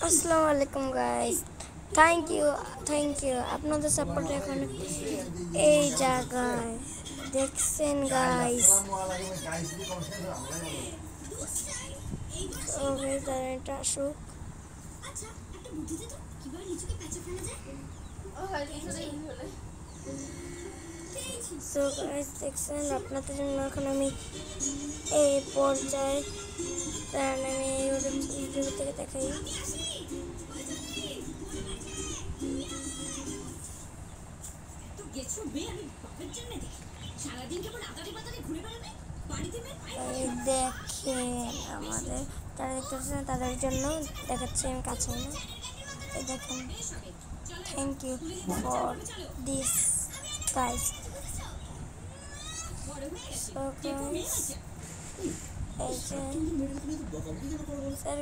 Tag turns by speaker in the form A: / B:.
A: আসসালামু আলাইকুম guys, thank you আপনাদের সাপোর্ট। এখন এই জায়গায় দেখছেন গাইস, ওকে এটা আসুক। সো গাইস দেখছেন, আপনাদের জন্য এখন আমি এই পর্যায়ে আমি ইউটিউব থেকে দেখাই। দেখেন আমাদের তারা দেখতে পাচ্ছেন, তাদের জন্য দেখাচ্ছি আমি কাছে না। দেখেন, thank you for this guys. So guys এই যে স্যার